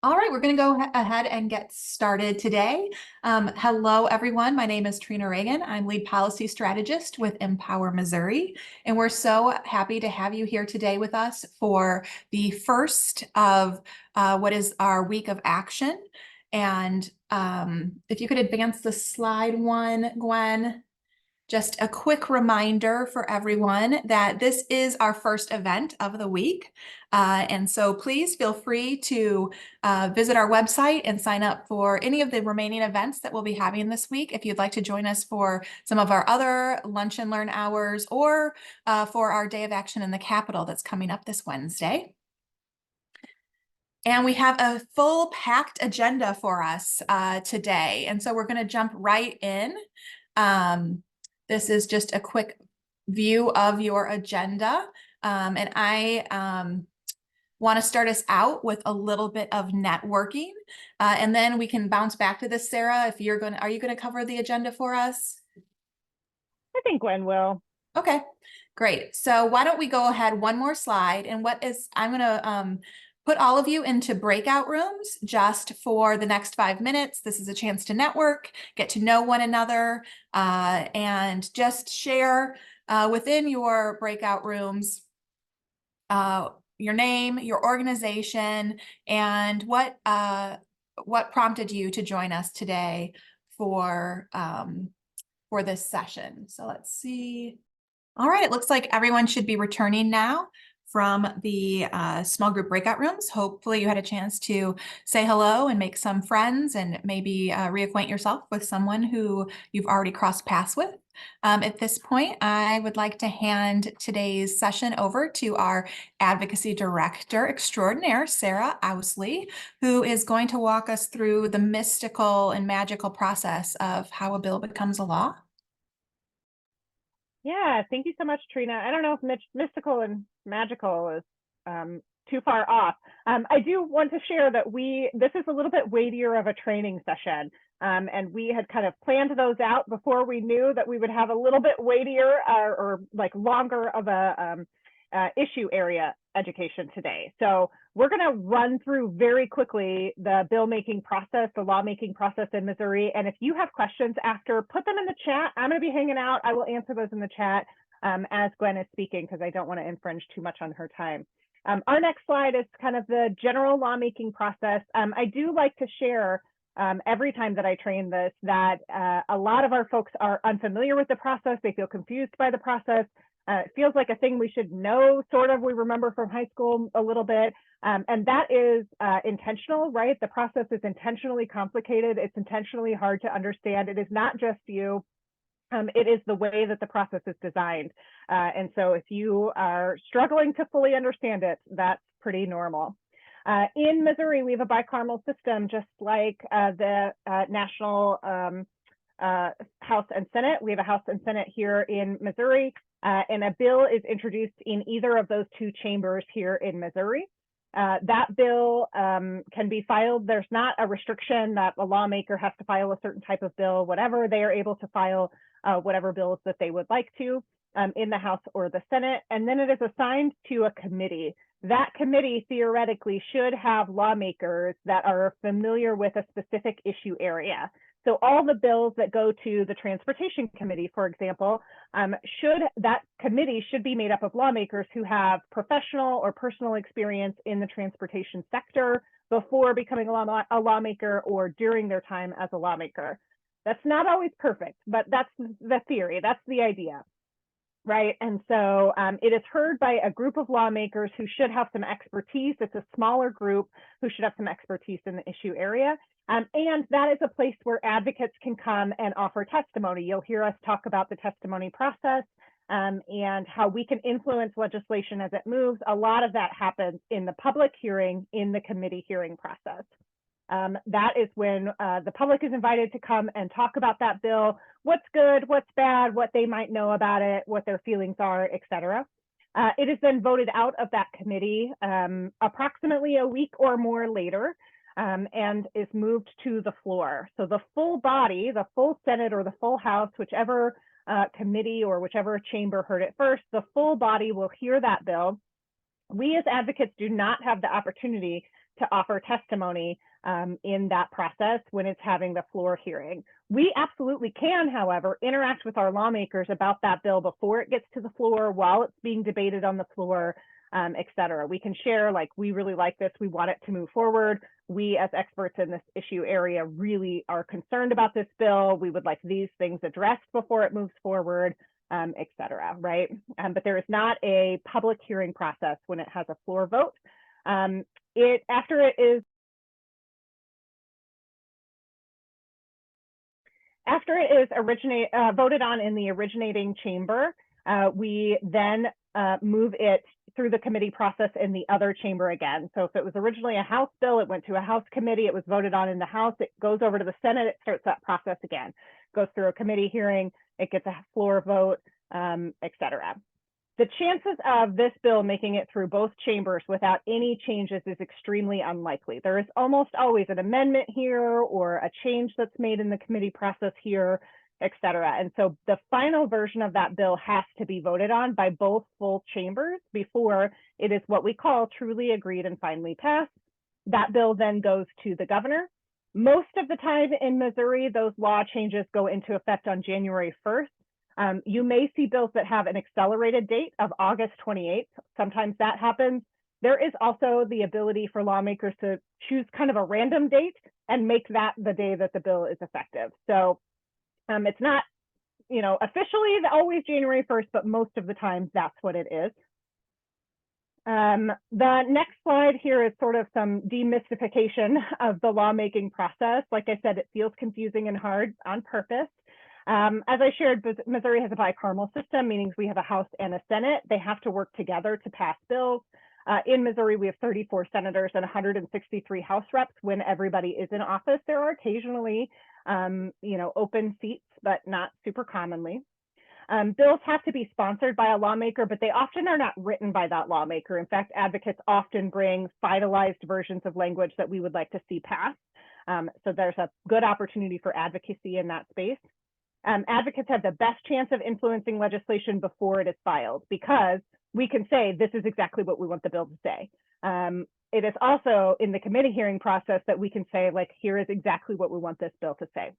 All right, we're going to go ahead and get started today. Hello, everyone. My name is Trina Reagan. I'm lead policy strategist with Empower Missouri, and we're so happy to have you here today with us for the first of what is our week of action. And if you could advance the slide one, Gwen. Just a quick reminder for everyone that this is our first event of the week. And so please feel free to visit our website and sign up for any of the remaining events that we'll be having this week. If you'd like to join us for some of our other lunch and learn hours or for our day of action in the Capitol that's coming up this Wednesday. And we have a full packed agenda for us today. And so we're going to jump right in. This is just a quick view of your agenda. And I want to start us out with a little bit of networking. And then we can bounce back to this, Sarah, if are you going to cover the agenda for us? I think Gwen will. Okay, great. So why don't we go ahead one more slide, and I'm going to put all of you into breakout rooms just for the next 5 minutes. This is a chance to network, get to know one another, and just share within your breakout rooms your name, your organization, and what prompted you to join us today for this session. So let's see. All right, it looks like everyone should be returning now from the small group breakout rooms. Hopefully you had a chance to say hello and make some friends and maybe reacquaint yourself with someone who you've already crossed paths with. At this point, I would like to hand today's session over to our Advocacy Director Extraordinaire, Sarah Owsley, who is going to walk us through the mystical and magical process of how a bill becomes a law. Yeah, thank you so much, Trina. I don't know if mystical and magical is too far off. I do want to share that this is a little bit weightier of a training session. And we had kind of planned those out before we knew that we would have a little bit weightier or like longer of a issue area education today. So we're going to run through very quickly the bill making process, the lawmaking process in Missouri. And if you have questions after, put them in the chat. I'm going to be hanging out. I will answer those in the chat as Gwen is speaking, because I don't want to infringe too much on her time. Our next slide is kind of the general lawmaking process. I do like to share every time that I train this that a lot of our folks are unfamiliar with the process. They feel confused by the process. It feels like a thing we should know, sort of. We remember from high school a little bit. And that is intentional, right? The process is intentionally complicated. It's intentionally hard to understand. It is not just you. It is the way that the process is designed. And so if you are struggling to fully understand it, that's pretty normal. In Missouri, we have a bicameral system, just like the national House and Senate. We have a House and Senate here in Missouri, and a bill is introduced in either of those two chambers here in Missouri. That bill can be filed. There's not a restriction that a lawmaker has to file a certain type of bill, whatever. They are able to file whatever bills that they would like to in the House or the Senate, and then it is assigned to a committee. That committee theoretically should have lawmakers that are familiar with a specific issue area. So all the bills that go to the Transportation Committee, for example, that committee should be made up of lawmakers who have professional or personal experience in the transportation sector before becoming a lawmaker or during their time as a lawmaker. That's not always perfect, but that's the theory. That's the idea, right? And so it is heard by a group of lawmakers who should have some expertise. It's a smaller group who should have some expertise in the issue area. And that is a place where advocates can come and offer testimony. You'll hear us talk about the testimony process and how we can influence legislation as it moves. A lot of that happens in the public hearing, in the committee hearing process. That is when the public is invited to come and talk about that bill, what's good, what's bad, what they might know about it, what their feelings are, et cetera. It is then voted out of that committee approximately a week or more later, and is moved to the floor. So the full body, the full Senate or the full House, whichever committee or whichever chamber heard it first, the full body will hear that bill. We as advocates do not have the opportunity to offer testimony in that process when it's having the floor hearing. We absolutely can, however, interact with our lawmakers about that bill before it gets to the floor, while it's being debated on the floor, et cetera. We can share, like, we really like this, we want it to move forward. We, as experts in this issue area, really are concerned about this bill. We would like these things addressed before it moves forward, et cetera, right? But there is not a public hearing process when it has a floor vote. After it is voted on in the originating chamber, we then move it through the committee process in the other chamber again. So if it was originally a House bill, it went to a House committee, it was voted on in the House, it goes over to the Senate, it starts that process again, goes through a committee hearing, it gets a floor vote, et cetera. The chances of this bill making it through both chambers without any changes is extremely unlikely. There is almost always an amendment here or a change that's made in the committee process here, et cetera. And so the final version of that bill has to be voted on by both full chambers before it is what we call truly agreed and finally passed. That bill then goes to the governor. Most of the time in Missouri, those law changes go into effect on January 1st. You may see bills that have an accelerated date of August 28th. Sometimes that happens. There is also the ability for lawmakers to choose kind of a random date and make that the day that the bill is effective. So it's not, officially always January 1st, but most of the time that's what it is. The next slide here is sort of some demystification of the lawmaking process. Like I said, it feels confusing and hard on purpose. As I shared, Missouri has a bicameral system, meaning we have a House and a Senate. They have to work together to pass bills. In Missouri, we have 34 senators and 163 House reps when everybody is in office. There are occasionally, open seats, but not super commonly. Bills have to be sponsored by a lawmaker, but they often are not written by that lawmaker. In fact, advocates often bring finalized versions of language that we would like to see passed. So there's a good opportunity for advocacy in that space. Advocates have the best chance of influencing legislation before it is filed, because we can say this is exactly what we want the bill to say. It is also in the committee hearing process that we can say, like, here is exactly what we want this bill to say.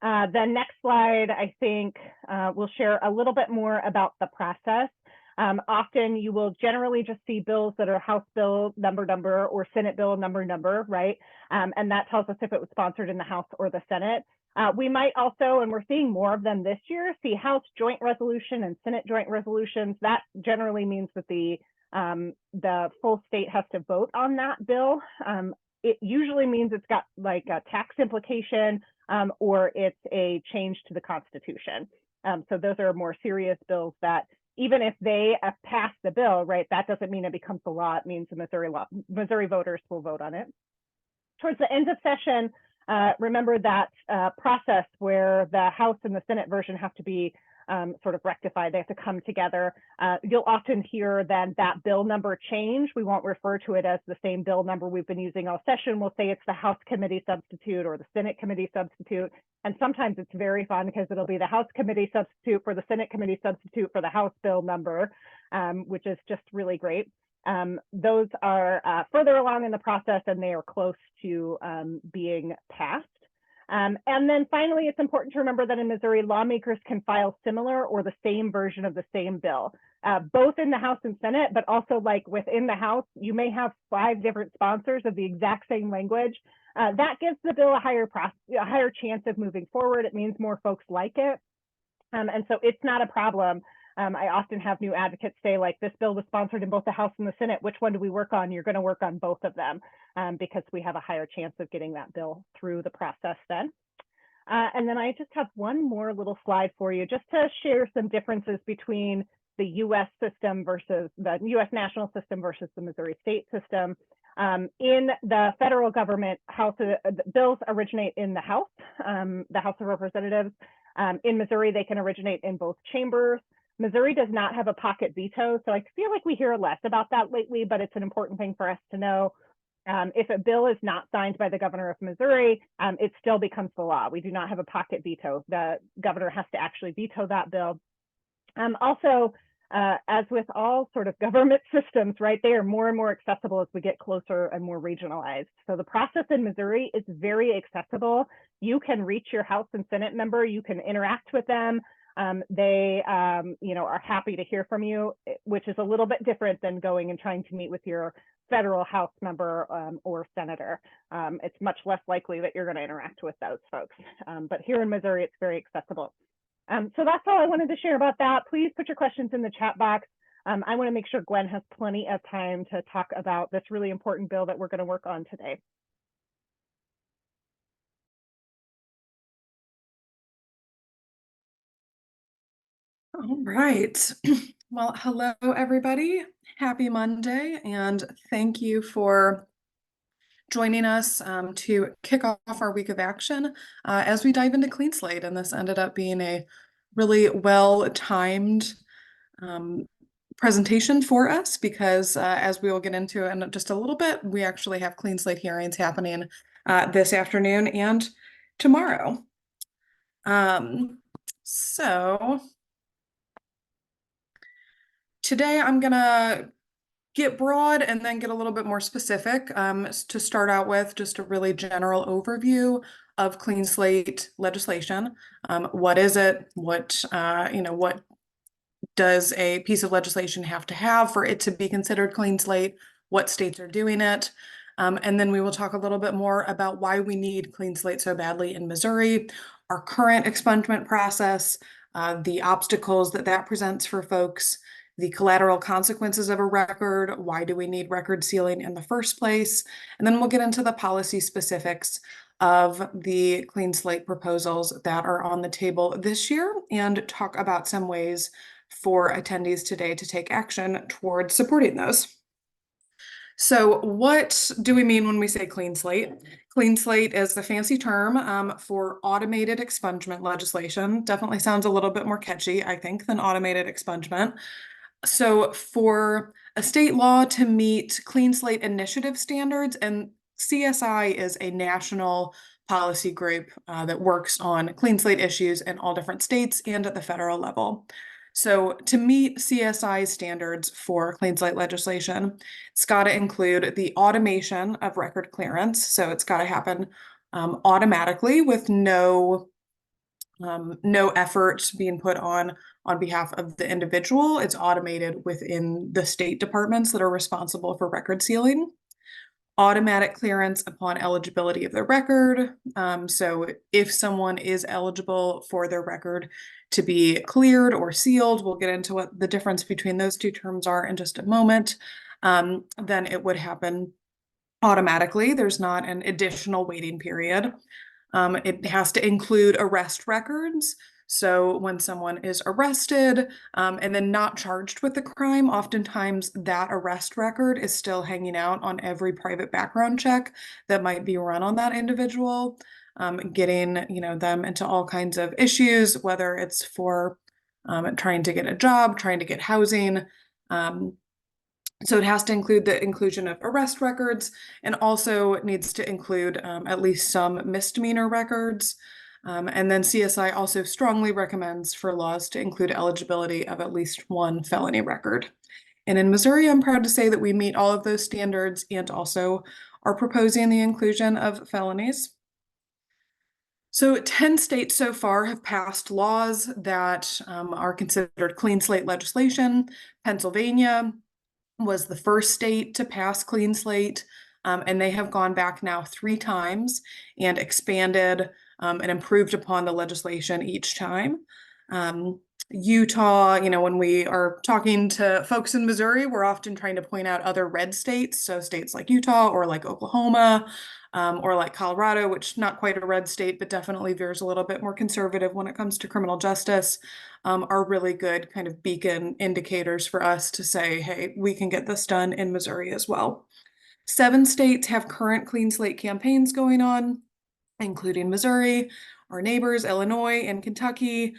The next slide, I think, will share a little bit more about the process. Often you will generally just see bills that are House bill number or Senate bill number, right? And that tells us if it was sponsored in the House or the Senate. We might also, and we're seeing more of them this year, see House joint resolution and Senate joint resolutions. That generally means that the full state has to vote on that bill. It usually means it's got like a tax implication or it's a change to the Constitution. So those are more serious bills that even if they pass the bill, right, that doesn't mean it becomes the law. It means the Missouri voters will vote on it. Towards the end of session, remember that process where the House and the Senate version have to be sort of rectified. They have to come together. You'll often hear then that bill number change. We won't refer to it as the same bill number we've been using all session. We'll say it's the House committee substitute or the Senate committee substitute. And sometimes it's very fun because it'll be the House committee substitute for the Senate committee substitute for the House bill number, which is just really great. Those are further along in the process and they are close to being passed. And then finally, it's important to remember that in Missouri, lawmakers can file similar or the same version of the same bill, both in the House and Senate, but also like within the House, you may have 5 different sponsors of the exact same language. That gives the bill a higher chance of moving forward. It means more folks like it. And so it's not a problem. I often have new advocates say, like, this bill was sponsored in both the House and the Senate. Which one do we work on? You're going to work on both of them because we have a higher chance of getting that bill through the process then. And then I just have one more little slide for you just to share some differences between the U.S. system versus the U.S. national system versus the Missouri state system. In the federal government, bills originate in the House of Representatives. In Missouri, they can originate in both chambers. Missouri does not have a pocket veto, so I feel like we hear less about that lately, but it's an important thing for us to know. If a bill is not signed by the governor of Missouri, it still becomes the law. We do not have a pocket veto. The governor has to actually veto that bill. Also, as with all sort of government systems, right, they are more and more accessible as we get closer and more regionalized. So the process in Missouri is very accessible. You can reach your House and Senate member, you can interact with them. They are happy to hear from you, which is a little bit different than going and trying to meet with your federal House member or senator. It's much less likely that you're going to interact with those folks. But here in Missouri, it's very accessible. So that's all I wanted to share about that. Please put your questions in the chat box. I want to make sure Gwen has plenty of time to talk about this really important bill that we're going to work on today. All right. Well, hello, everybody. Happy Monday, and thank you for joining us to kick off our week of action as we dive into Clean Slate. And this ended up being a really well-timed presentation for us because as we will get into in just a little bit, we actually have Clean Slate hearings happening this afternoon and tomorrow. So today I'm gonna get broad and then get a little bit more specific to start out with just a really general overview of Clean Slate legislation. What is it? What does a piece of legislation have to have for it to be considered Clean Slate? What states are doing it? And then we will talk a little bit more about why we need Clean Slate so badly in Missouri, our current expungement process, the obstacles that presents for folks, the collateral consequences of a record, why do we need record sealing in the first place, and then we'll get into the policy specifics of the Clean Slate proposals that are on the table this year and talk about some ways for attendees today to take action towards supporting those. So what do we mean when we say Clean Slate? Clean Slate is the fancy term for automated expungement legislation. Definitely sounds a little bit more catchy, I think, than automated expungement. So for a state law to meet Clean Slate initiative standards, and CSI is a national policy group that works on Clean Slate issues in all different states and at the federal level. So to meet CSI standards for Clean Slate legislation, it's got to include the automation of record clearance. So it's got to happen automatically with no effort being put on behalf of the individual. It's automated within the state departments that are responsible for record sealing. Automatic clearance upon eligibility of the record. So if someone is eligible for their record to be cleared or sealed, we'll get into what the difference between those two terms are in just a moment, then it would happen automatically. There's not an additional waiting period. It has to include arrest records. So when someone is arrested and then not charged with the crime, oftentimes that arrest record is still hanging out on every private background check that might be run on that individual, getting them into all kinds of issues, whether it's for trying to get a job, trying to get housing. So it has to include the inclusion of arrest records and also needs to include at least some misdemeanor records. And then CSI also strongly recommends for laws to include eligibility of at least one felony record. And in Missouri, I'm proud to say that we meet all of those standards and also are proposing the inclusion of felonies. So 10 states so far have passed laws that are considered Clean Slate legislation. Pennsylvania was the first state to pass Clean Slate, and they have gone back now 3 times and expanded and improved upon the legislation each time. Utah, when we are talking to folks in Missouri, we're often trying to point out other red states. So states like Utah or like Oklahoma or like Colorado, which not quite a red state, but definitely veers a little bit more conservative when it comes to criminal justice, are really good kind of beacon indicators for us to say, hey, we can get this done in Missouri as well. 7 states have current Clean Slate campaigns going on, including Missouri, our neighbors, Illinois and Kentucky,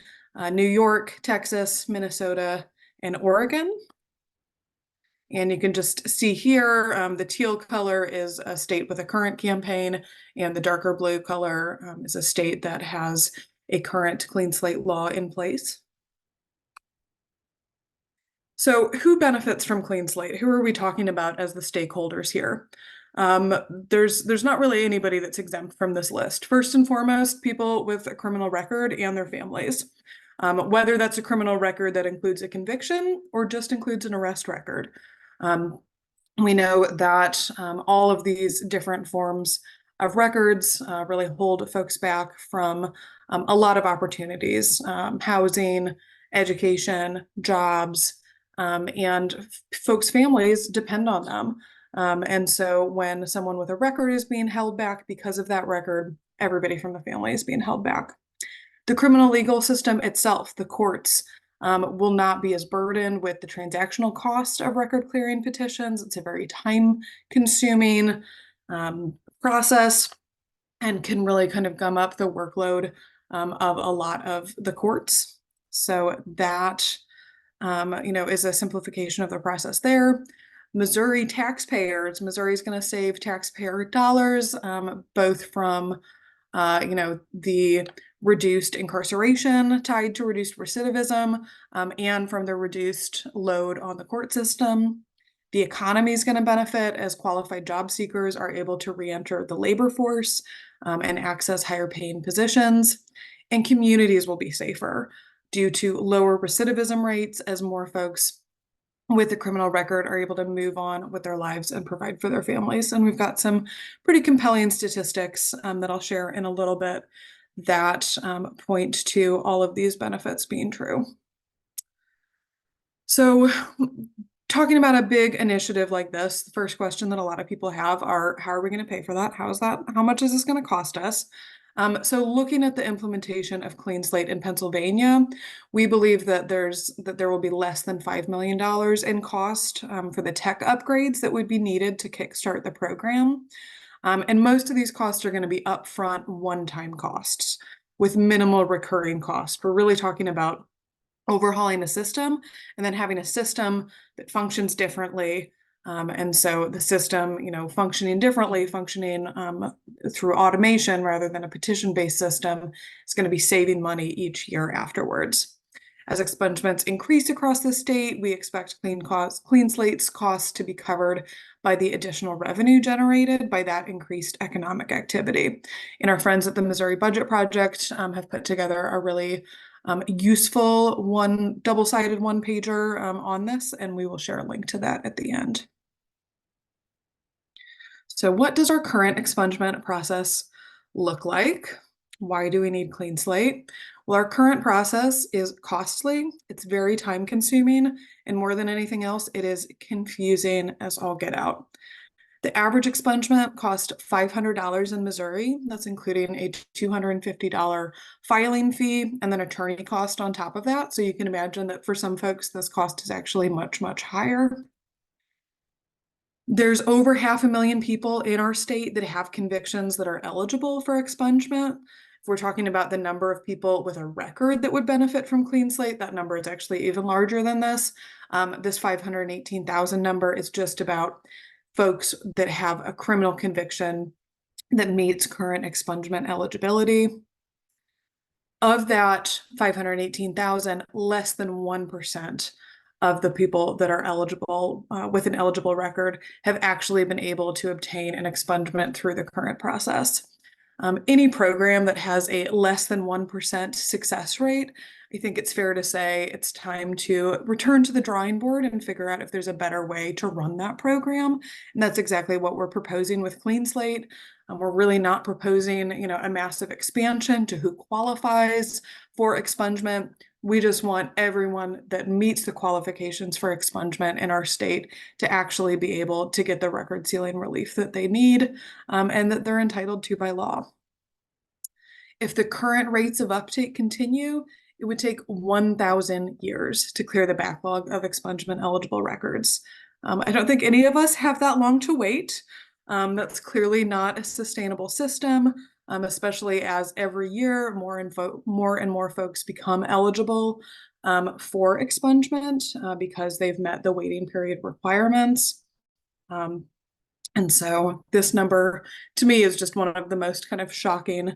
New York, Texas, Minnesota, and Oregon. And you can just see here, the teal color is a state with a current campaign, and the darker blue color is a state that has a current Clean Slate law in place. So who benefits from Clean Slate? Who are we talking about as the stakeholders here? There's not really anybody that's exempt from this list. First and foremost, people with a criminal record and their families. Whether that's a criminal record that includes a conviction or just includes an arrest record. We know that all of these different forms of records really hold folks back from a lot of opportunities, housing, education, jobs, and folks' families depend on them. And so when someone with a record is being held back because of that record, everybody from the family is being held back. The criminal legal system itself, the courts, will not be as burdened with the transactional cost of record clearing petitions. It's a very time consuming process and can really kind of gum up the workload of a lot of the courts. So that, is a simplification of the process there. Missouri taxpayers, Missouri is going to save taxpayer dollars, both from the reduced incarceration tied to reduced recidivism, and from the reduced load on the court system. The economy is going to benefit as qualified job seekers are able to re-enter the labor force and access higher paying positions. And communities will be safer due to lower recidivism rates as more folks with a criminal record are able to move on with their lives and provide for their families. And we've got some pretty compelling statistics that I'll share in a little bit that point to all of these benefits being true. So talking about a big initiative like this, the first question that a lot of people have are, how are we going to pay for that? How much is this going to cost us? So looking at the implementation of Clean Slate in Pennsylvania, we believe that there will be less than $5 million in cost for the tech upgrades that would be needed to kickstart the program. And most of these costs are going to be upfront one-time costs with minimal recurring costs. We're really talking about overhauling a system and then having a system that functions differently. And so the system, functioning differently, functioning through automation rather than a petition-based system is going to be saving money each year afterwards. As expungements increase across the state, we expect Clean Slate's costs to be covered by the additional revenue generated by that increased economic activity. And our friends at the Missouri Budget Project have put together a really useful double-sided one-pager on this, and we will share a link to that at the end. So what does our current expungement process look like? Why do we need Clean Slate? Well, our current process is costly, it's very time consuming, and more than anything else, it is confusing as all get out. The average expungement cost $500 in Missouri. That's including a $250 filing fee and then attorney cost on top of that. So you can imagine that for some folks, this cost is actually much, much higher. There's over 500,000 people in our state that have convictions that are eligible for expungement. If we're talking about the number of people with a record that would benefit from Clean Slate, that number is actually even larger than this. This 518,000 number is just about folks that have a criminal conviction that meets current expungement eligibility. Of that 518,000, less than 1% of the people that are eligible with an eligible record have actually been able to obtain an expungement through the current process. Any program that has a less than 1% success rate, I think it's fair to say it's time to return to the drawing board and figure out if there's a better way to run that program. And that's exactly what we're proposing with Clean Slate. We're really not proposing, a massive expansion to who qualifies for expungement. We just want everyone that meets the qualifications for expungement in our state to actually be able to get the record sealing relief that they need and that they're entitled to by law. If the current rates of uptake continue, it would take 1,000 years to clear the backlog of expungement eligible records. I don't think any of us have that long to wait. That's clearly not a sustainable system. Especially as every year more and more folks become eligible for expungement because they've met the waiting period requirements. And so this number to me is just one of the most kind of shocking,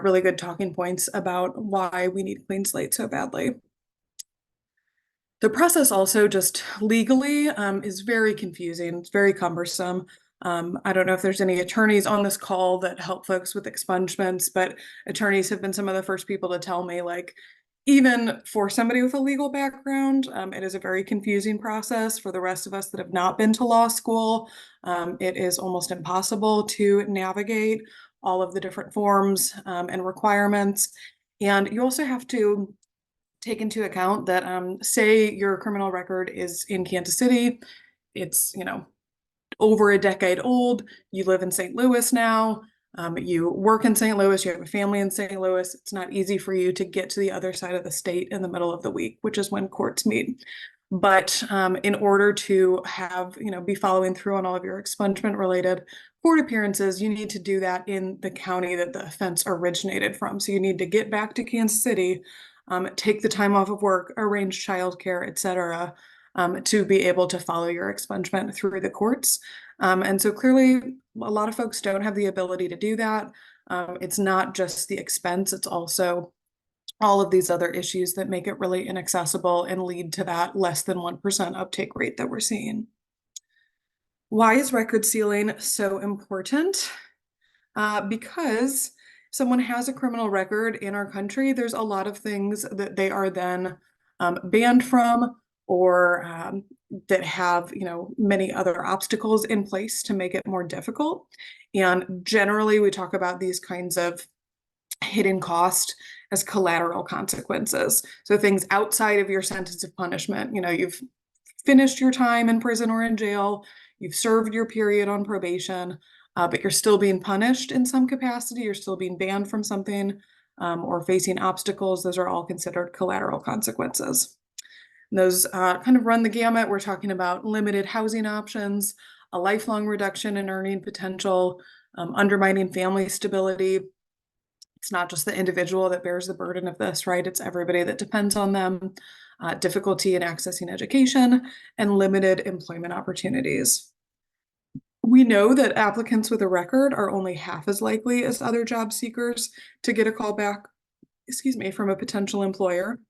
really good talking points about why we need Clean Slate so badly. The process also just legally is very confusing. It's very cumbersome. I don't know if there's any attorneys on this call that help folks with expungements, but attorneys have been some of the first people to tell me, like, even for somebody with a legal background, it is a very confusing process. For the rest of us that have not been to law school, it is almost impossible to navigate all of the different forms and requirements. And you also have to take into account that say your criminal record is in Kansas City, it's, over a decade old, you live in St. Louis now, you work in St. Louis, you have a family in St. Louis, it's not easy for you to get to the other side of the state in the middle of the week, which is when courts meet. But in order to have, be following through on all of your expungement related court appearances, you need to do that in the county that the offense originated from. So you need to get back to Kansas City, take the time off of work, arrange childcare, etc., to be able to follow your expungement through the courts. And so clearly, a lot of folks don't have the ability to do that. It's not just the expense, it's also all of these other issues that make it really inaccessible and lead to that less than 1% uptake rate that we're seeing. Why is record sealing so important? Because someone has a criminal record in our country, there's a lot of things that they are then banned from, or that have, many other obstacles in place to make it more difficult. And generally, we talk about these kinds of hidden cost as collateral consequences. So things outside of your sentence of punishment, you've finished your time in prison or in jail, you've served your period on probation, but you're still being punished in some capacity, you're still being banned from something, or facing obstacles. Those are all considered collateral consequences. And those kind of run the gamut. We're talking about limited housing options, a lifelong reduction in earning potential, undermining family stability. It's not just the individual that bears the burden of this, right? It's everybody that depends on them, difficulty in accessing education, and limited employment opportunities. We know that applicants with a record are only half as likely as other job seekers to get a call back, from a potential employer.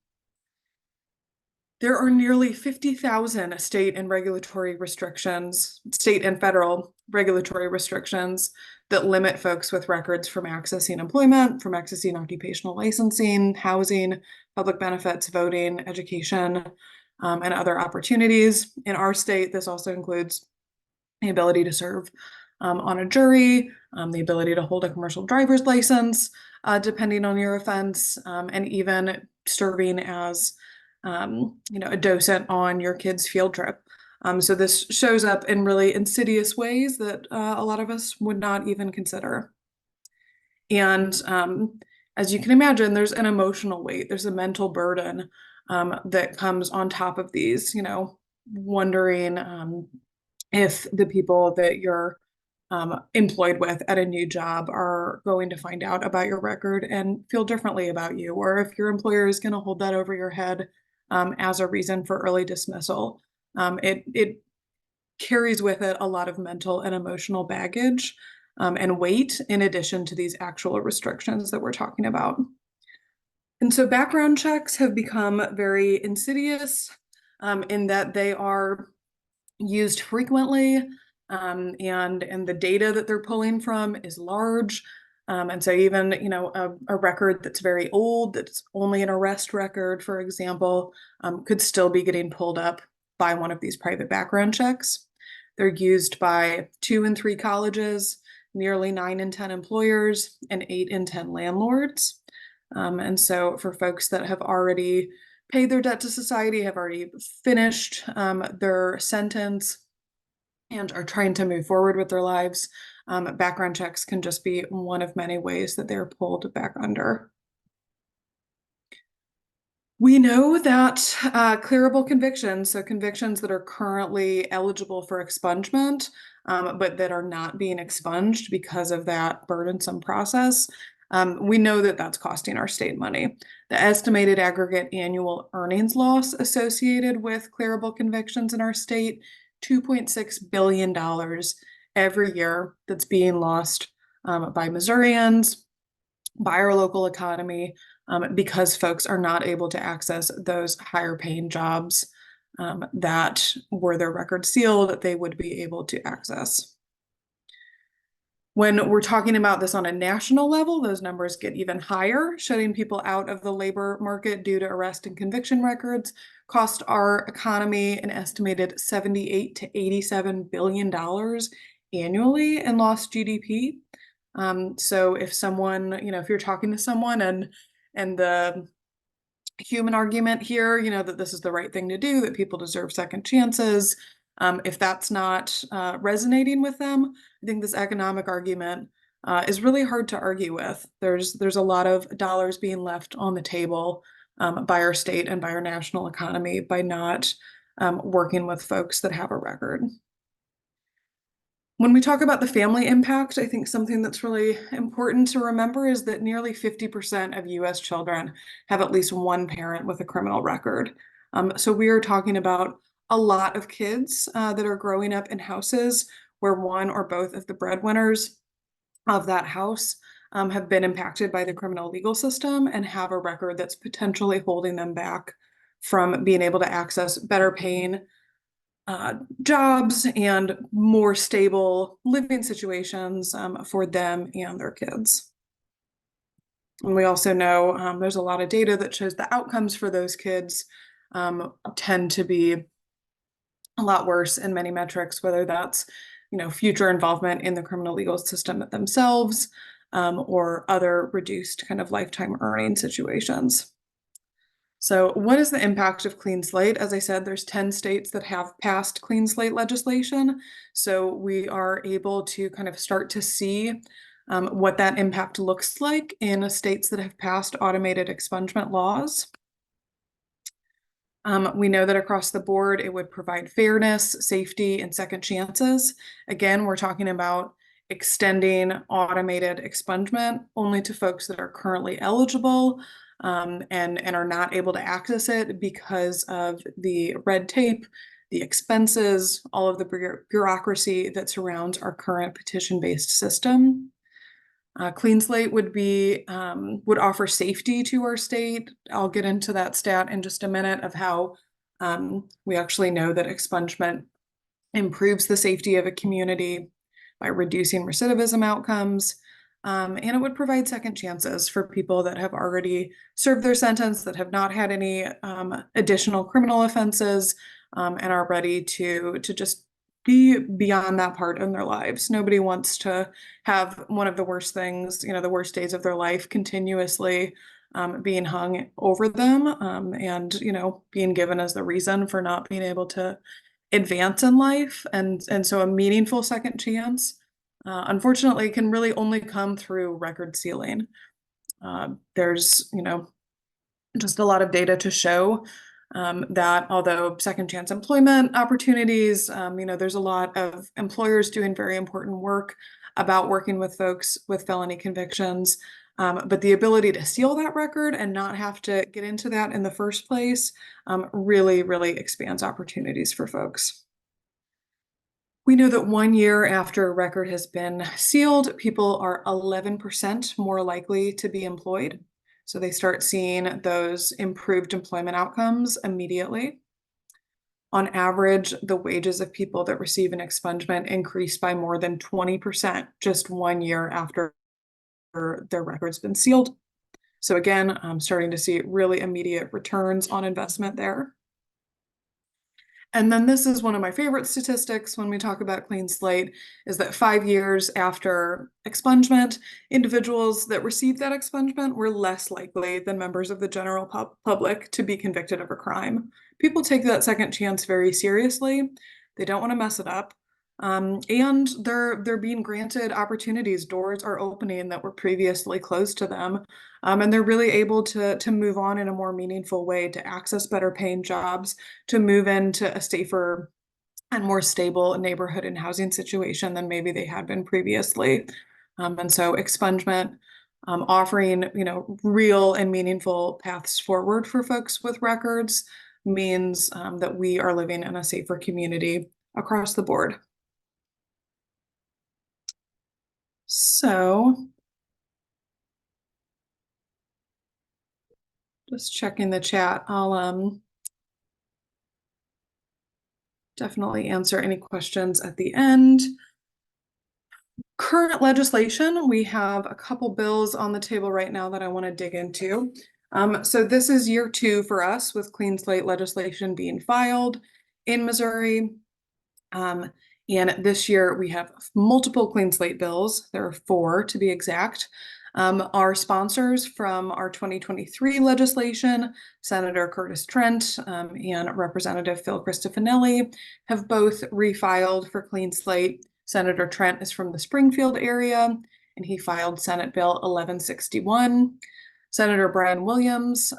There are nearly 50,000 state and federal regulatory restrictions that limit folks with records from accessing employment, from accessing occupational licensing, housing, public benefits, voting, education, and other opportunities. In our state, this also includes the ability to serve on a jury, the ability to hold a commercial driver's license, depending on your offense, and even serving as a docent on your kid's field trip. So this shows up in really insidious ways that a lot of us would not even consider. And as you can imagine, there's an emotional weight, there's a mental burden that comes on top of these, wondering if the people that you're employed with at a new job are going to find out about your record and feel differently about you, or if your employer is going to hold that over your head as a reason for early dismissal. It carries with it a lot of mental and emotional baggage and weight, in addition to these actual restrictions that we're talking about. And so background checks have become very insidious in that they are used frequently, and the data that they're pulling from is large. And so even, a record that's very old, that's only an arrest record, for example, could still be getting pulled up by one of these private background checks. They're used by 2 in 3 colleges, nearly 9 in 10 employers, and 8 in 10 landlords. And so for folks that have already paid their debt to society, have already finished their sentence, and are trying to move forward with their lives, background checks can just be one of many ways that they're pulled back under. We know that clearable convictions, so convictions that are currently eligible for expungement, but that are not being expunged because of that burdensome process, we know that that's costing our state money. The estimated aggregate annual earnings loss associated with clearable convictions in our state, $2.6 billion every year that's being lost by Missourians, by our local economy, because folks are not able to access those higher paying jobs that were their records sealed, they would be able to access. When we're talking about this on a national level, those numbers get even higher. Shutting people out of the labor market due to arrest and conviction records cost our economy an estimated $78 to $87 billion annually in lost GDP. So if someone, if you're talking to someone and the human argument here, that this is the right thing to do, that people deserve second chances, if that's not resonating with them, I think this economic argument is really hard to argue with. There's a lot of dollars being left on the table by our state and by our national economy by not working with folks that have a record. When we talk about the family impact, I think something that's really important to remember is that nearly 50% of US children have at least one parent with a criminal record. So we are talking about a lot of kids that are growing up in houses where one or both of the breadwinners of that house have been impacted by the criminal legal system and have a record that's potentially holding them back from being able to access better paying jobs and more stable living situations for them and their kids. And we also know there's a lot of data that shows the outcomes for those kids tend to be a lot worse in many metrics, whether that's future involvement in the criminal legal system themselves or other reduced kind of lifetime earning situations. So what is the impact of Clean Slate? As I said, there's 10 states that have passed Clean Slate legislation. So we are able to kind of start to see what that impact looks like in states that have passed automated expungement laws. We know that across the board, it would provide fairness, safety, and second chances. Again, we're talking about extending automated expungement only to folks that are currently eligible and are not able to access it because of the red tape, the expenses, all of the bureaucracy that surrounds our current petition-based system. Clean Slate would offer safety to our state. I'll get into that stat in just a minute of how we actually know that expungement improves the safety of a community by reducing recidivism outcomes. And it would provide second chances for people that have already served their sentence, that have not had any additional criminal offenses, and are ready to just be beyond that part in their lives. Nobody wants to have one of the worst things, the worst days of their life continuously being hung over them and, being given as the reason for not being able to advance in life. And so a meaningful second chance, unfortunately, can really only come through record sealing. There's, just a lot of data to show that although second chance employment opportunities, there's a lot of employers doing very important work about working with folks with felony convictions. But the ability to seal that record and not have to get into that in the first place really, really expands opportunities for folks. We know that 1 year after a record has been sealed, people are 11% more likely to be employed. So they start seeing those improved employment outcomes immediately. On average, the wages of people that receive an expungement increase by more than 20% just 1 year after their record's been sealed. So again, I'm starting to see really immediate returns on investment there. And then this is one of my favorite statistics when we talk about Clean Slate, is that 5 years after expungement, individuals that received that expungement were less likely than members of the general public to be convicted of a crime. People take that second chance very seriously. They don't want to mess it up. And they're being granted opportunities. Doors are opening that were previously closed to them. And they're really able to move on in a more meaningful way, to access better paying jobs, to move into a safer and more stable neighborhood and housing situation than maybe they had been previously. And so expungement, offering, real and meaningful paths forward for folks with records means that we are living in a safer community across the board. So just checking the chat. I'll definitely answer any questions at the end. Current legislation, we have a couple bills on the table right now that I want to dig into. So this is year 2 for us with Clean Slate legislation being filed in Missouri. And this year we have multiple Clean Slate bills. There are 4 to be exact. Our sponsors from our 2023 legislation, Senator Curtis Trent and Representative Phil Cristofanilli, have both refiled for Clean Slate. Senator Trent is from the Springfield area, and he filed Senate Bill 1161. Senator Brian Williams,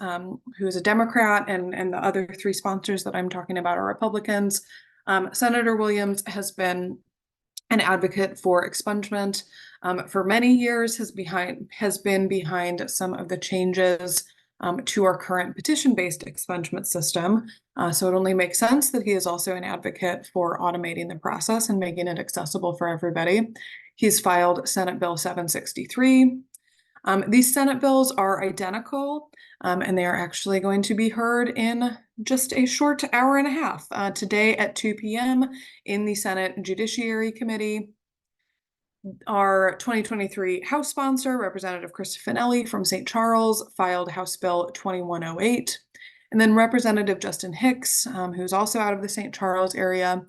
who is a Democrat, and the other 3 sponsors that I'm talking about are Republicans. Senator Williams has been an advocate for expungement for many years, has been behind some of the changes to our current petition-based expungement system. So it only makes sense that he is also an advocate for automating the process and making it accessible for everybody. He's filed Senate Bill 763. These Senate bills are identical, and they are actually going to be heard in just a short hour and a half today at 2 p.m. in the Senate Judiciary Committee. Our 2023 House sponsor, Representative Cristofanilli from St. Charles, filed House Bill 2108. And then Representative Justin Hicks, who's also out of the St. Charles area,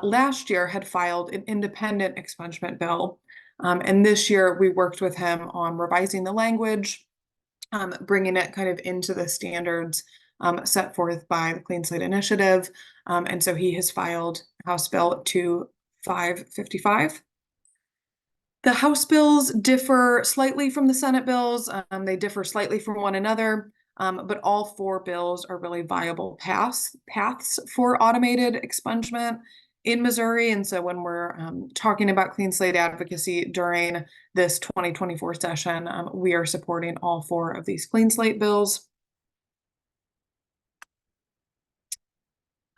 last year had filed an independent expungement bill. And this year we worked with him on revising the language, bringing it kind of into the standards set forth by the Clean Slate Initiative. And so he has filed House Bill 2555. The House bills differ slightly from the Senate bills. They differ slightly from one another, but all 4 bills are really viable paths for automated expungement in Missouri. And so when we're talking about Clean Slate advocacy during this 2024 session, we are supporting all 4 of these Clean Slate bills.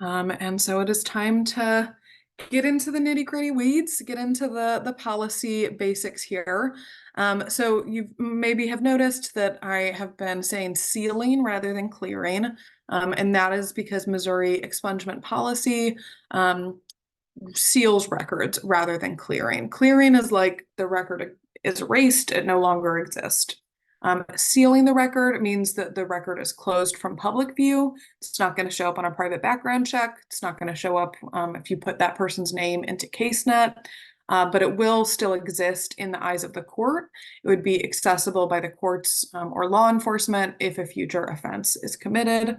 And so it is time to get into the nitty-gritty weeds, get into the policy basics here. So you maybe have noticed that I have been saying sealing rather than clearing, and that is because Missouri expungement policy seals records rather than clearing. Clearing is like the record is erased, it no longer exists. Sealing the record means that the record is closed from public view. It's not going to show up on a private background check. It's not going to show up if you put that person's name into CaseNet, but it will still exist in the eyes of the court. It would be accessible by the courts or law enforcement if a future offense is committed.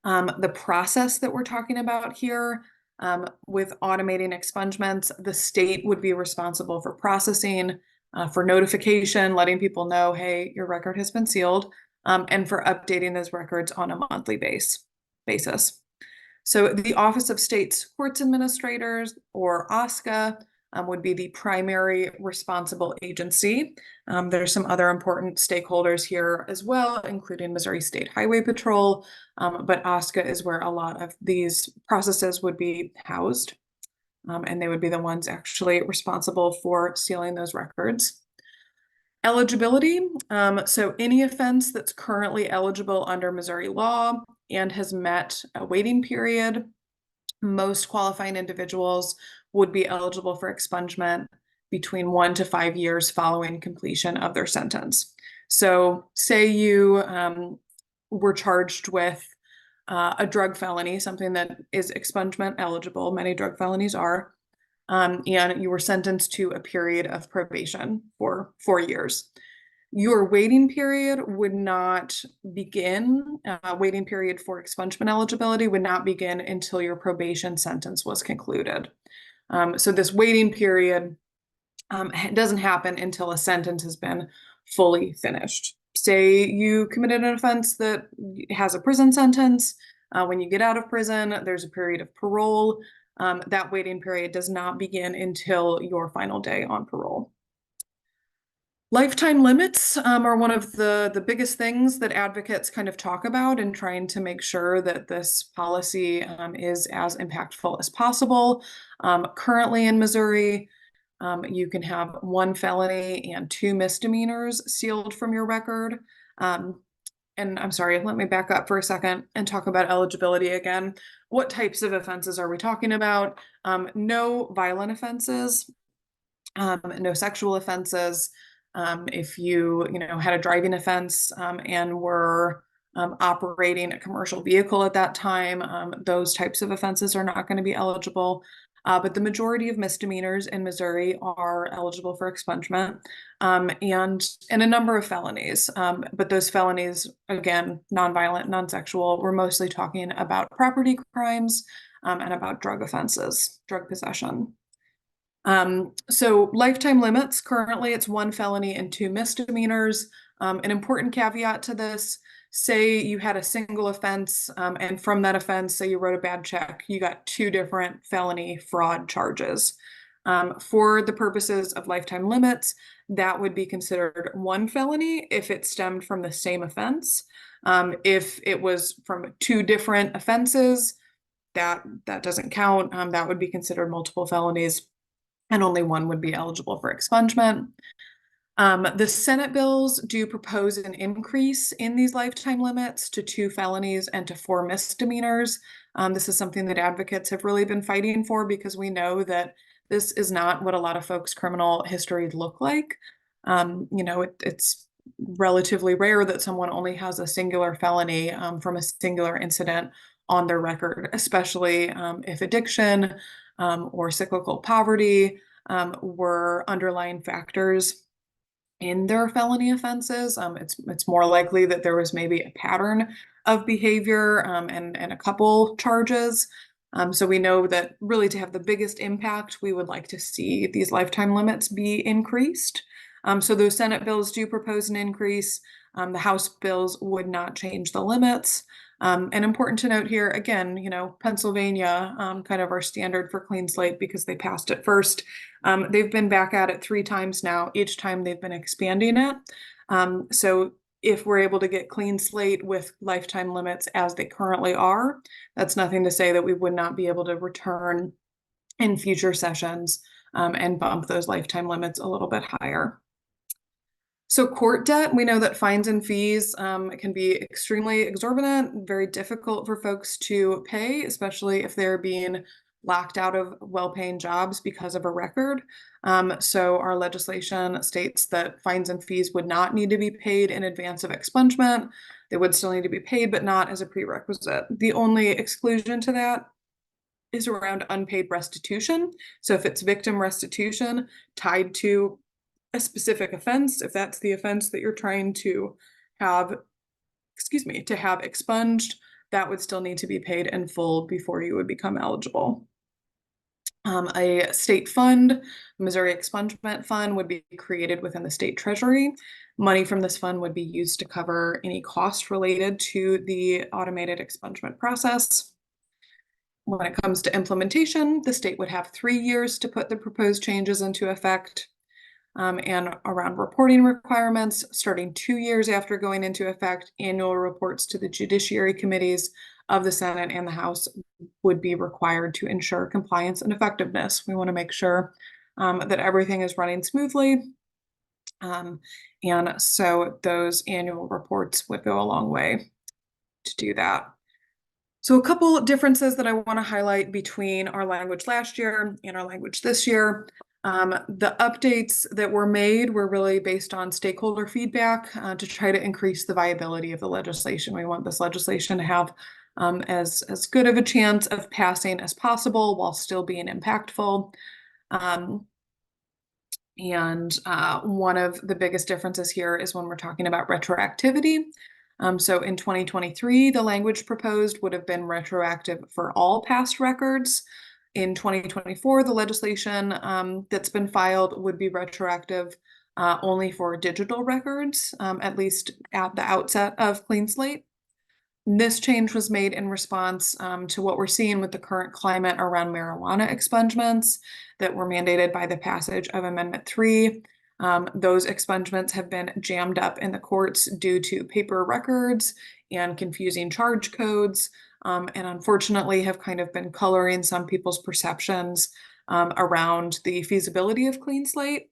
The process that we're talking about here with automating expungements, the state would be responsible for processing, for notification, letting people know, hey, your record has been sealed, and for updating those records on a monthly basis. So the Office of State's Courts Administrators, or OSCA, would be the primary responsible agency. There's some other important stakeholders here as well, including Missouri State Highway Patrol, but OSCA is where a lot of these processes would be housed, and they would be the ones actually responsible for sealing those records. Eligibility, so any offense that's currently eligible under Missouri law and has met a waiting period, most qualifying individuals would be eligible for expungement between 1 to 5 years following completion of their sentence. So say you were charged with a drug felony, something that is expungement eligible, many drug felonies are, and you were sentenced to a period of probation for 4 years. Your waiting period would not begin, waiting period for expungement eligibility would not begin until your probation sentence was concluded. So this waiting period doesn't happen until a sentence has been fully finished. Say you committed an offense that has a prison sentence. When you get out of prison, there's a period of parole. That waiting period does not begin until your final day on parole. Lifetime limits are one of the biggest things that advocates kind of talk about in trying to make sure that this policy is as impactful as possible. Currently in Missouri, you can have 1 felony and 2 misdemeanors sealed from your record. And I'm sorry, let me back up for a second and talk about eligibility again. what types of offenses are we talking about? No violent offenses, no sexual offenses. If you had a driving offense and were operating a commercial vehicle at that time, those types of offenses are not going to be eligible. But the majority of misdemeanors in Missouri are eligible for expungement, and a number of felonies. But those felonies, again, nonviolent, non-sexual, we're mostly talking about property crimes and about drug offenses, drug possession. So lifetime limits, currently it's 1 felony and 2 misdemeanors. An important caveat to this, say you had a single offense, and from that offense, say you wrote a bad check, you got 2 different felony fraud charges. For the purposes of lifetime limits, that would be considered 1 felony if it stemmed from the same offense. If it was from 2 different offenses, that doesn't count. That would be considered multiple felonies, and only 1 would be eligible for expungement. The Senate bills do propose an increase in these lifetime limits to 2 felonies and to 4 misdemeanors. This is something that advocates have really been fighting for, because we know that this is not what a lot of folks' criminal histories look like. It's relatively rare that someone only has a singular felony from a singular incident on their record, especially if addiction or cyclical poverty were underlying factors in their felony offenses. It's more likely that there was maybe a pattern of behavior and a couple charges. So we know that really to have the biggest impact, we would like to see these lifetime limits be increased. So those Senate bills do propose an increase. The House bills would not change the limits. And important to note here, again, Pennsylvania, kind of our standard for Clean Slate because they passed it first. They've been back at it 3 times now. Each time they've been expanding it. So if we're able to get Clean Slate with lifetime limits as they currently are, that's nothing to say that we would not be able to return in future sessions and bump those lifetime limits a little bit higher. So court debt, we know that fines and fees can be extremely exorbitant, very difficult for folks to pay, especially if they're being locked out of well-paying jobs because of a record. So our legislation states that fines and fees would not need to be paid in advance of expungement. They would still need to be paid, but not as a prerequisite. The only exclusion to that is around unpaid restitution. So if it's victim restitution tied to a specific offense, if that's the offense that you're trying to have, have expunged, that would still need to be paid in full before you would become eligible. A state fund, Missouri Expungement Fund, would be created within the state treasury. Money from this fund would be used to cover any costs related to the automated expungement process. When it comes to implementation, the state would have 3 years to put the proposed changes into effect. And around reporting requirements, starting 2 years after going into effect, annual reports to the judiciary committees of the Senate and the House would be required to ensure compliance and effectiveness. We want to make sure that everything is running smoothly. And so those annual reports would go a long way to do that. So a couple differences that I want to highlight between our language last year and our language this year. The updates that were made were really based on stakeholder feedback to try to increase the viability of the legislation. We want this legislation to have as good of a chance of passing as possible while still being impactful. And one of the biggest differences here is when we're talking about retroactivity. So in 2023, the language proposed would have been retroactive for all past records. In 2024, the legislation that's been filed would be retroactive only for digital records, at least at the outset of Clean Slate. This change was made in response to what we're seeing with the current climate around marijuana expungements that were mandated by the passage of Amendment 3. Those expungements have been jammed up in the courts due to paper records and confusing charge codes, and unfortunately have kind of been coloring some people's perceptions around the feasibility of Clean Slate.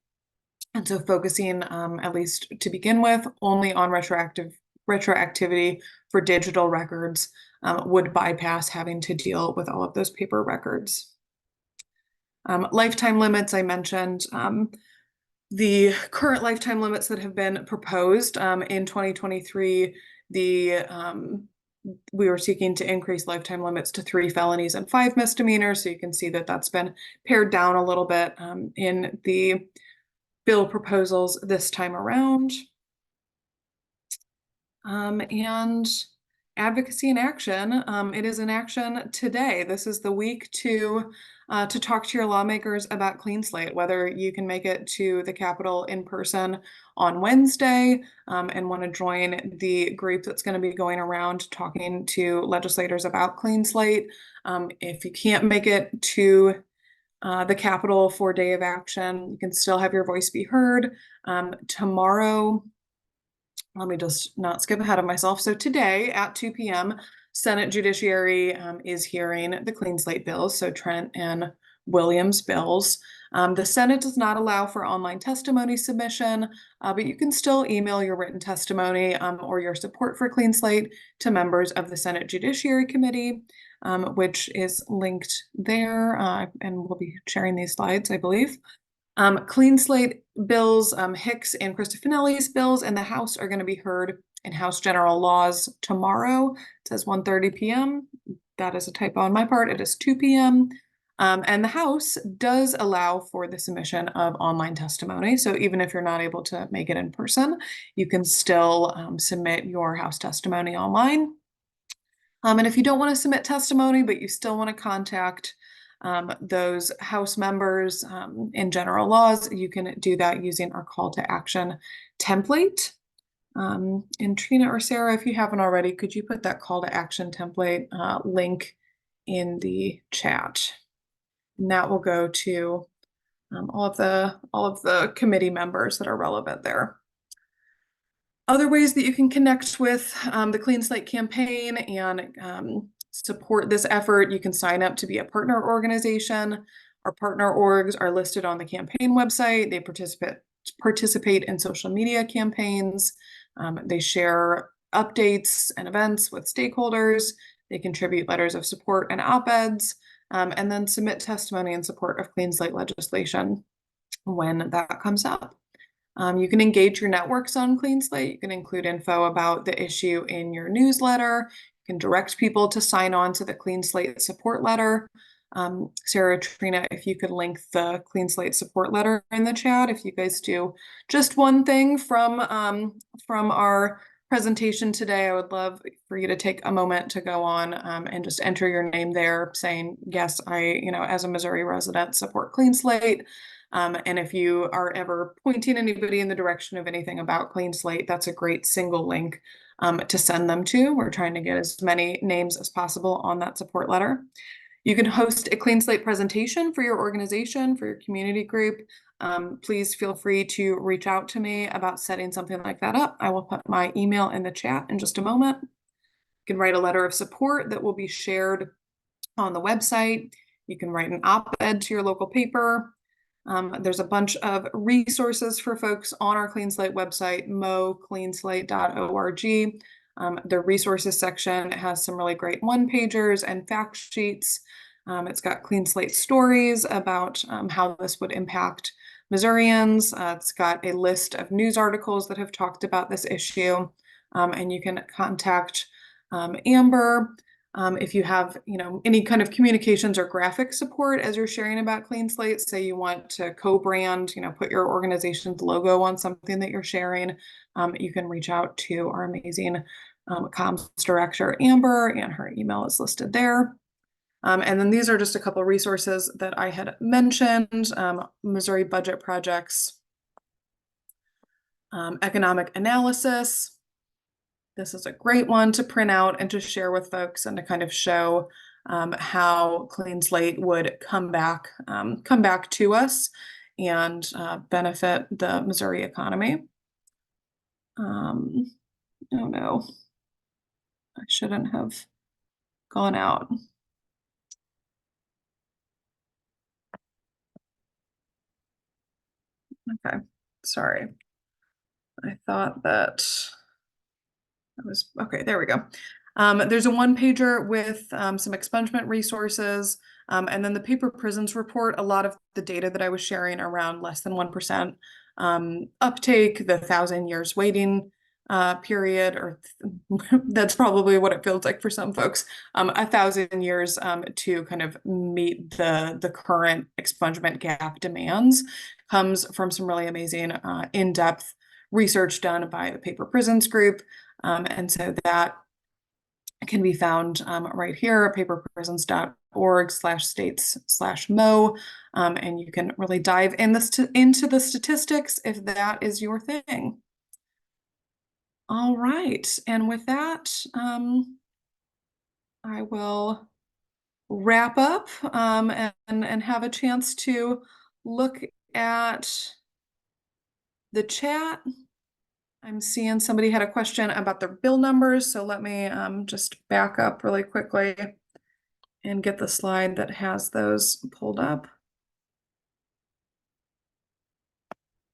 And so focusing, at least to begin with, only on retroactive retroactivity for digital records would bypass having to deal with all of those paper records. Lifetime limits, I mentioned. The current lifetime limits that have been proposed in 2023, we were seeking to increase lifetime limits to 3 felonies and 5 misdemeanors. So you can see that that's been pared down a little bit in the bill proposals this time around. And advocacy in action. It is in action today. This is the week to talk to your lawmakers about Clean Slate, whether you can make it to the Capitol in person on Wednesday and want to join the group that's going to be going around talking to legislators about Clean Slate. If you can't make it to the Capitol for Day of Action, you can still have your voice be heard. Tomorrow, let me just not skip ahead of myself. So today at 2 p.m., Senate Judiciary is hearing the Clean Slate bills, so Trent and Williams bills. The Senate does not allow for online testimony submission, but you can still email your written testimony or your support for Clean Slate to members of the Senate Judiciary Committee, which is linked there, and we'll be sharing these slides, I believe. Clean Slate bills, Hicks and Cristofanelli's bills in the House are going to be heard in House General Laws tomorrow. It says 1:30 p.m. That is a typo on my part. It is 2 p.m. And the House does allow for the submission of online testimony. So even if you're not able to make it in person, you can still submit your House testimony online. And if you don't want to submit testimony, but you still want to contact those House members in general laws, you can do that using our call to action template. And Trina or Sarah, if you haven't already, could you put that call to action template link in the chat? And that will go to all of the committee members that are relevant there. Other ways that you can connect with the Clean Slate campaign and support this effort, you can sign up to be a partner organization. Our partner orgs are listed on the campaign website. They participate in social media campaigns. They share updates and events with stakeholders. They contribute letters of support and op-eds, and then submit testimony in support of Clean Slate legislation when that comes up. You can engage your networks on Clean Slate. You can include info about the issue in your newsletter. You can direct people to sign on to the Clean Slate support letter. Sarah, Trina, if you could link the Clean Slate support letter in the chat, if you guys do just one thing from our presentation today, I would love for you to take a moment to go on and just enter your name there saying, yes, I, as a Missouri resident, support Clean Slate. And if you are ever pointing anybody in the direction of anything about Clean Slate, that's a great single link to send them to. We're trying to get as many names as possible on that support letter. You can host a Clean Slate presentation for your organization, for your community group. Please feel free to reach out to me about setting something like that up. I will put my email in the chat in just a moment. You can write a letter of support that will be shared on the website. You can write an op-ed to your local paper. There's a bunch of resources for folks on our Clean Slate website, mocleanslate.org. The resources section has some really great one-pagers and fact sheets. It's got Clean Slate stories about how this would impact Missourians. It's got a list of news articles that have talked about this issue, and you can contact Amber if you have, any kind of communications or graphic support as you're sharing about Clean Slate. Say you want to co-brand, put your organization's logo on something that you're sharing, you can reach out to our amazing comms director, Amber, and her email is listed there. And then these are just a couple of resources that I had mentioned. Missouri budget projects, economic analysis. This is a great one to print out and to share with folks and to kind of show how Clean Slate would come back to us and benefit the Missouri economy. Oh no, I shouldn't have gone out. Okay, sorry. I thought that Okay, there we go. There's a one pager with some expungement resources. And then the paper prisons report, a lot of the data that I was sharing around less than 1% uptake, the 1,000 years waiting period, or that's probably what it feels like for some folks, 1,000 years to kind of meet the current expungement gap demands, comes from some really amazing in-depth research done by the Paper Prisons group. And so that can be found right here, paperprisons.org/states/mo. And you can really dive into the statistics if that is your thing. All right, and with that, I will wrap up and have a chance to look at the chat. I'm seeing somebody had a question about their bill numbers, so let me just back up really quickly and get the slide that has those pulled up.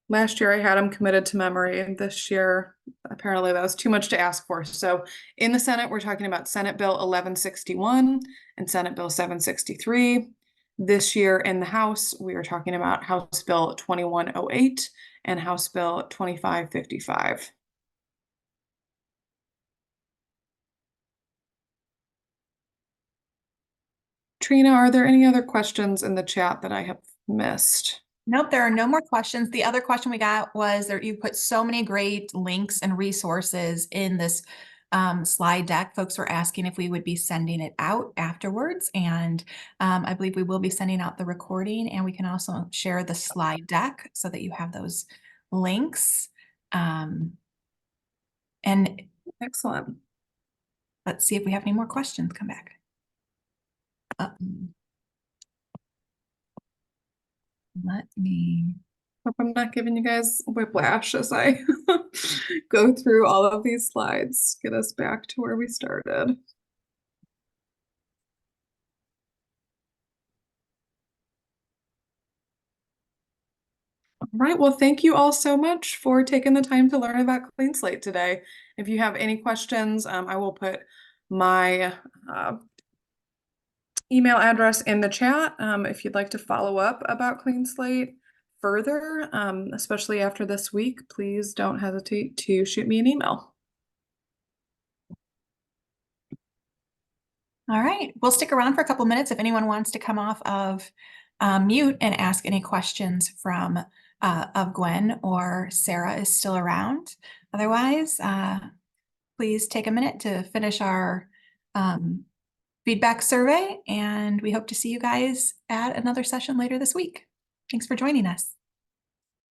Last year I had them committed to memory. This year, apparently that was too much to ask for. So in the Senate, we're talking about Senate Bill 1161 and Senate Bill 763. This year in the House, we are talking about House Bill 2108 and House Bill 2555. Trina, are there any other questions in the chat that I have missed? Nope, there are no more questions. The other question we got was that you put so many great links and resources in this slide deck. Folks were asking if we would be sending it out afterwards, and I believe we will be sending out the recording, and we can also share the slide deck so that you have those links. And Excellent. let's see if we have any more questions come back. Let me. Hope I'm not giving you guys whiplash as I go through all of these slides. Get us back to where we started. All right, well, thank you all so much for taking the time to learn about Clean Slate today. If you have any questions, I will put my email address in the chat if you'd like to follow up about Clean Slate further, especially after this week. Please don't hesitate to shoot me an email. All right, we'll stick around for a couple minutes if anyone wants to come off of mute and ask any questions from of Gwen, or Sarah is still around. Otherwise, please take a minute to finish our feedback survey, and we hope to see you guys at another session later this week. Thanks for joining us.